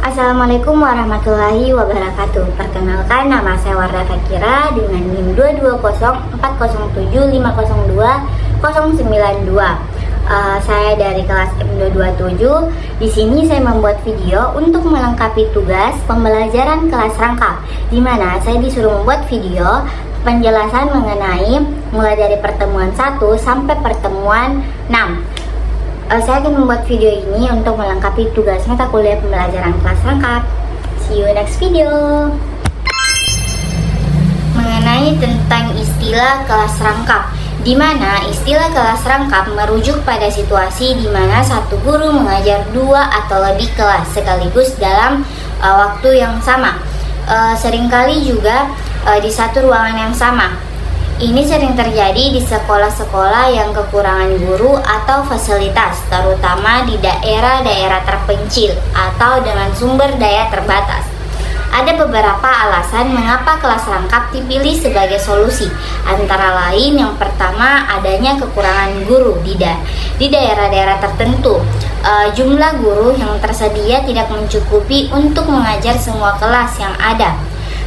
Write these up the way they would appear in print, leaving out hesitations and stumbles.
Assalamualaikum warahmatullahi wabarakatuh. Perkenalkan, nama saya Wardah Fakira dengan NIM 2204005020092. Saya dari kelas M227. Di sini saya membuat video untuk melengkapi tugas pembelajaran kelas rangkap, di mana saya disuruh membuat video penjelasan mengenai mulai dari pertemuan 1 sampai pertemuan 6. Saya akan membuat video ini untuk melengkapi tugas mata kuliah pembelajaran kelas rangkap. See you next video. Mengenai tentang istilah kelas rangkap, di mana istilah kelas rangkap merujuk pada situasi di mana satu guru mengajar 2 atau lebih kelas sekaligus dalam waktu yang sama. Seringkali juga di satu ruangan yang sama. Ini sering terjadi di sekolah-sekolah yang kekurangan guru atau fasilitas, terutama di daerah-daerah terpencil atau dengan sumber daya terbatas. Ada beberapa alasan mengapa kelas rangkap dipilih sebagai solusi. Antara lain, yang pertama, adanya kekurangan guru di daerah-daerah tertentu. Jumlah guru yang tersedia tidak mencukupi untuk mengajar semua kelas yang ada.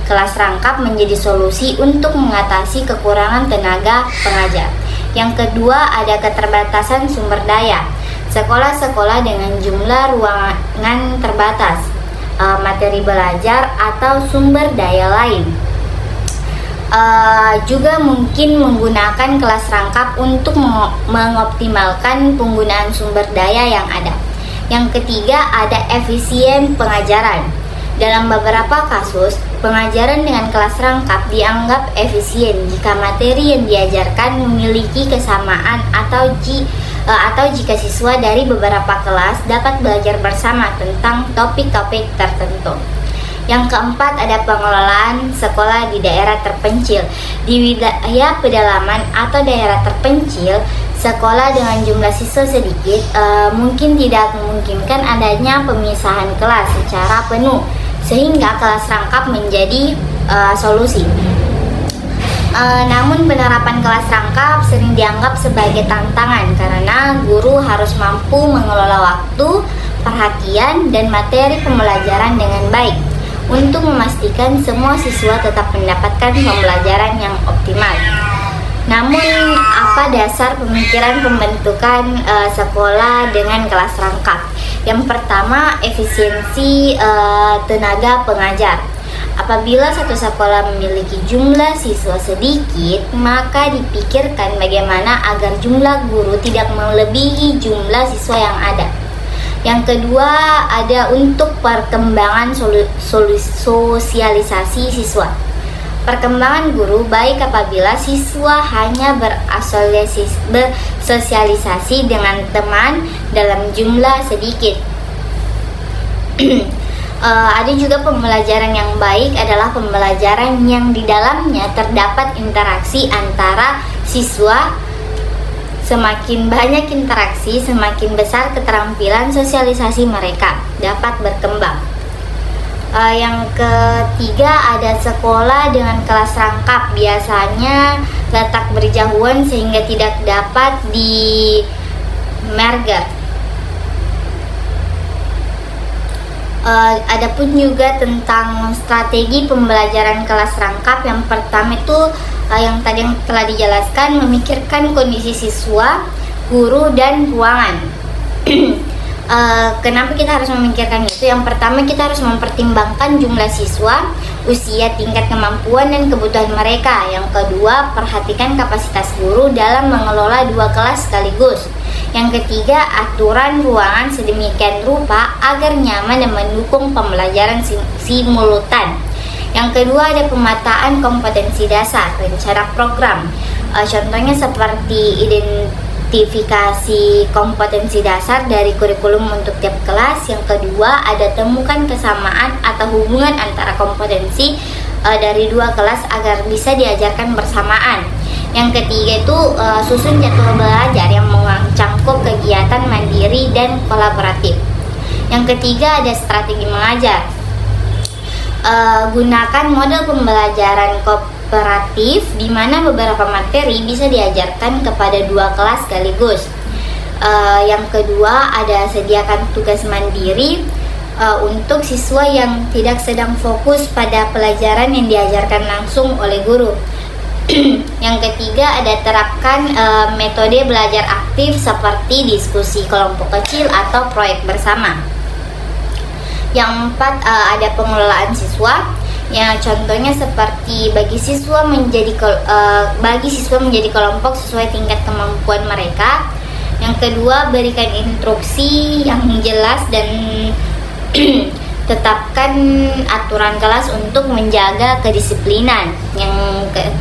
Kelas rangkap menjadi solusi untuk mengatasi kekurangan tenaga pengajar. Yang kedua, ada keterbatasan sumber daya. Sekolah-sekolah dengan jumlah ruangan terbatas, materi belajar atau sumber daya lain juga mungkin menggunakan kelas rangkap untuk mengoptimalkan penggunaan sumber daya yang ada. Yang ketiga, ada efisien pengajaran. Dalam beberapa kasus, pengajaran dengan kelas rangkap dianggap efisien jika materi yang diajarkan memiliki kesamaan atau jika siswa dari beberapa kelas dapat belajar bersama tentang topik-topik tertentu. Yang keempat, ada pengelolaan sekolah di daerah terpencil. Di wilayah pedalaman atau daerah terpencil, sekolah dengan jumlah siswa sedikit mungkin tidak memungkinkan adanya pemisahan kelas secara penuh, sehingga kelas rangkap menjadi solusi. Namun penerapan kelas rangkap sering dianggap sebagai tantangan karena guru harus mampu mengelola waktu, perhatian, dan materi pembelajaran dengan baik untuk memastikan semua siswa tetap mendapatkan pembelajaran yang optimal. Namun, apa dasar pemikiran pembentukan sekolah dengan kelas rangkap? Yang pertama, efisiensi tenaga pengajar. Apabila satu sekolah memiliki jumlah siswa sedikit, maka dipikirkan bagaimana agar jumlah guru tidak melebihi jumlah siswa yang ada. Yang kedua, ada untuk perkembangan sosialisasi siswa. Perkembangan guru baik apabila siswa hanya bersosialisasi dengan teman dalam jumlah sedikit. Ada juga pembelajaran yang baik adalah pembelajaran yang di dalamnya terdapat interaksi antara siswa. Semakin banyak interaksi, semakin besar keterampilan sosialisasi mereka dapat berkembang. Yang ketiga, ada sekolah dengan kelas rangkap. Biasanya letak berjauhan sehingga tidak dapat di merger. Adapun juga tentang strategi pembelajaran kelas rangkap, yang pertama itu yang tadi yang telah dijelaskan, memikirkan kondisi siswa, guru, dan ruangan. Kenapa kita harus memikirkan itu? Yang pertama, kita harus mempertimbangkan jumlah siswa, usia, tingkat kemampuan, dan kebutuhan mereka. Yang kedua, perhatikan kapasitas guru dalam mengelola 2 kelas sekaligus. Yang ketiga, aturan ruangan sedemikian rupa agar nyaman dan mendukung pembelajaran simultan. Yang kedua, ada pemetaan kompetensi dasar, rencana program. Contohnya seperti identifikasi kompetensi dasar dari kurikulum untuk tiap kelas. Yang kedua, ada temukan kesamaan atau hubungan antara kompetensi dari 2 kelas agar bisa diajarkan bersamaan. Yang ketiga itu susun jadwal belajar yang mencakup kegiatan mandiri dan kolaboratif. Yang ketiga, ada strategi mengajar. Gunakan model pembelajaran kooperatif di mana beberapa materi bisa diajarkan kepada 2 kelas sekaligus. Yang kedua, ada sediakan tugas mandiri. untuk siswa yang tidak sedang fokus pada pelajaran yang diajarkan langsung oleh guru. Yang ketiga, ada terapkan metode belajar aktif seperti diskusi kelompok kecil atau proyek bersama. Yang empat, ada pengelolaan siswa. Ya, contohnya seperti bagi siswa menjadi kelompok sesuai tingkat kemampuan mereka. Yang kedua, berikan instruksi yang jelas dan tetapkan aturan kelas untuk menjaga kedisiplinan. Yang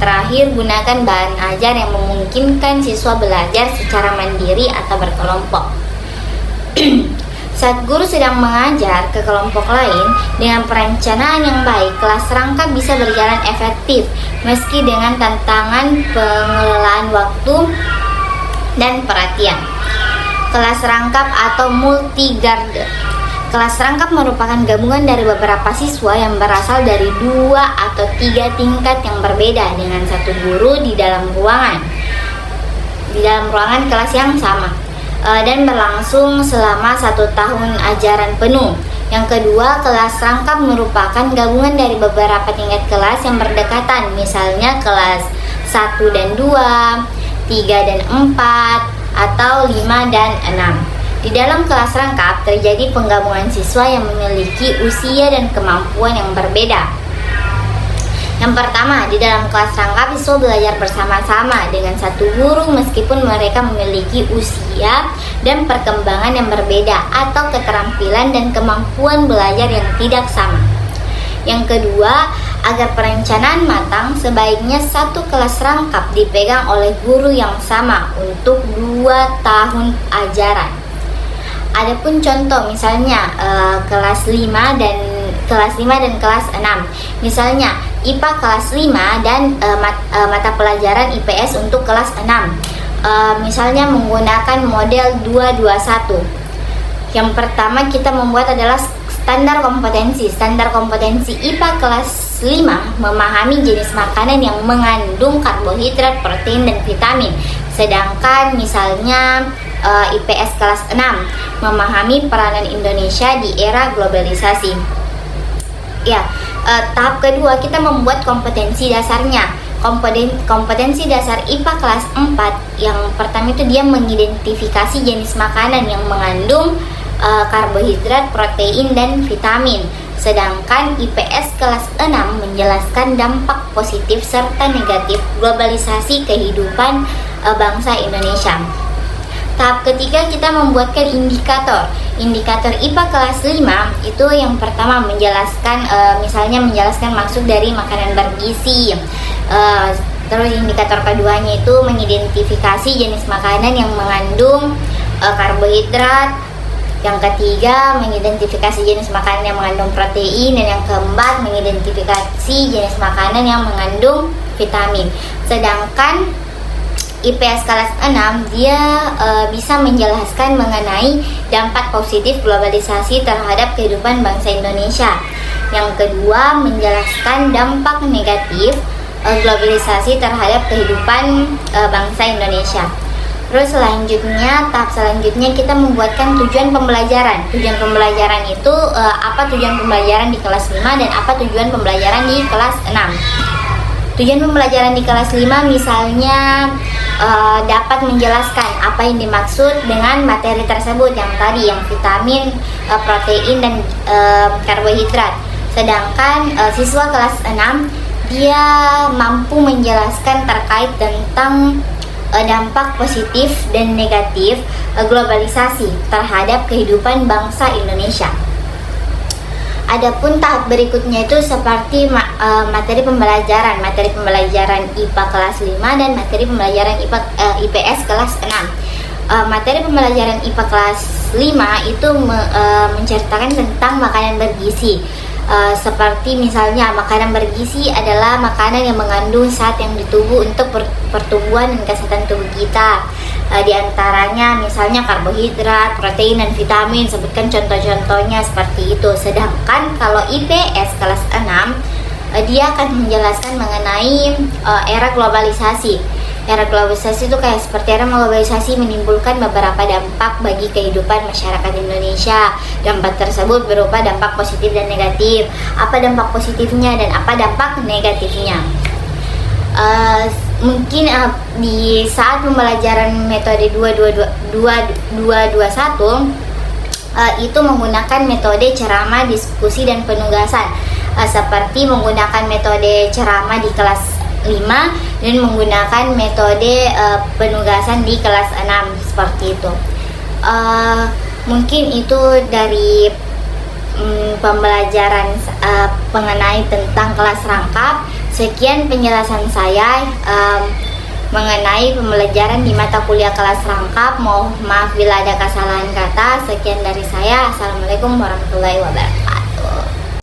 terakhir, gunakan bahan ajar yang memungkinkan siswa belajar secara mandiri atau berkelompok. Saat guru sedang mengajar ke kelompok lain, dengan perencanaan yang baik, kelas rangkap bisa berjalan efektif meski dengan tantangan pengelolaan waktu dan perhatian. Kelas rangkap atau multi-garde. Kelas rangkap merupakan gabungan dari beberapa siswa yang berasal dari 2 atau 3 tingkat yang berbeda dengan satu guru di dalam ruangan kelas yang sama, dan berlangsung selama 1 tahun ajaran penuh. Yang kedua, kelas rangkap merupakan gabungan dari beberapa tingkat kelas yang berdekatan, misalnya kelas 1 dan 2, 3 dan 4, atau 5 dan 6. Di dalam kelas rangkap terjadi penggabungan siswa yang memiliki usia dan kemampuan yang berbeda. Yang pertama, di dalam kelas rangkap siswa belajar bersama-sama dengan satu guru meskipun mereka memiliki usia dan perkembangan yang berbeda atau keterampilan dan kemampuan belajar yang tidak sama. Yang kedua, agar perencanaan matang, sebaiknya satu kelas rangkap dipegang oleh guru yang sama untuk 2 tahun ajaran. Adapun contoh misalnya kelas 5 dan kelas 6. Misalnya IPA kelas 5 dan mata pelajaran IPS untuk kelas 6. Misalnya menggunakan model 221. Yang pertama kita membuat adalah standar kompetensi. Standar kompetensi IPA kelas 5 memahami jenis makanan yang mengandung karbohidrat, protein, dan vitamin. Sedangkan misalnya IPS kelas 6 memahami peranan Indonesia di era globalisasi. Ya, tahap kedua kita membuat kompetensi dasarnya. Kompetensi dasar IPA kelas 4 yang pertama itu dia mengidentifikasi jenis makanan yang mengandung karbohidrat, protein, dan vitamin. Sedangkan IPS kelas 6 menjelaskan dampak positif serta negatif globalisasi kehidupan bangsa Indonesia. Tahap ketiga kita membuatkan indikator. Indikator IPA kelas 5 itu yang pertama menjelaskan misalnya menjelaskan maksud dari makanan bergizi. Terus indikator keduanya itu mengidentifikasi jenis makanan yang mengandung karbohidrat. Yang ketiga mengidentifikasi jenis makanan yang mengandung protein, dan yang keempat mengidentifikasi jenis makanan yang mengandung vitamin. Sedangkan IPS kelas 6 dia bisa menjelaskan mengenai dampak positif globalisasi terhadap kehidupan bangsa Indonesia. Yang kedua menjelaskan dampak negatif globalisasi terhadap kehidupan bangsa Indonesia. Terus selanjutnya, tahap selanjutnya kita membuatkan tujuan pembelajaran. Tujuan pembelajaran itu apa tujuan pembelajaran di kelas 5 dan apa tujuan pembelajaran di kelas 6. Tujuan pembelajaran di kelas 5 misalnya dapat menjelaskan apa yang dimaksud dengan materi tersebut, yang tadi yang vitamin, protein, dan karbohidrat. Sedangkan siswa kelas 6 dia mampu menjelaskan terkait tentang dampak positif dan negatif globalisasi terhadap kehidupan bangsa Indonesia. Adapun tahap berikutnya itu seperti materi pembelajaran IPA kelas 5 dan materi pembelajaran IPS kelas 6. Materi pembelajaran IPA kelas 5 itu menceritakan tentang makanan bergizi. Seperti misalnya makanan bergizi adalah makanan yang mengandung zat yang di tubuh untuk pertumbuhan dan kesehatan tubuh kita. Di antaranya misalnya karbohidrat, protein, dan vitamin. Sebutkan contoh-contohnya seperti itu. Sedangkan kalau IPS kelas 6 dia akan menjelaskan mengenai era globalisasi. Era globalisasi itu kayak seperti era globalisasi menimbulkan beberapa dampak bagi kehidupan masyarakat Indonesia. Dampak tersebut berupa dampak positif dan negatif. Apa dampak positifnya dan apa dampak negatifnya? Mungkin di saat pembelajaran metode 221 itu menggunakan metode ceramah, diskusi, dan penugasan, seperti menggunakan metode ceramah di kelas 5 dan menggunakan metode penugasan di kelas 6 seperti itu. Mungkin itu dari pembelajaran mengenai tentang kelas rangkap. Sekian penjelasan saya mengenai pembelajaran di mata kuliah kelas rangkap. Mohon maaf bila ada kesalahan kata. Sekian dari saya. Assalamualaikum warahmatullahi wabarakatuh.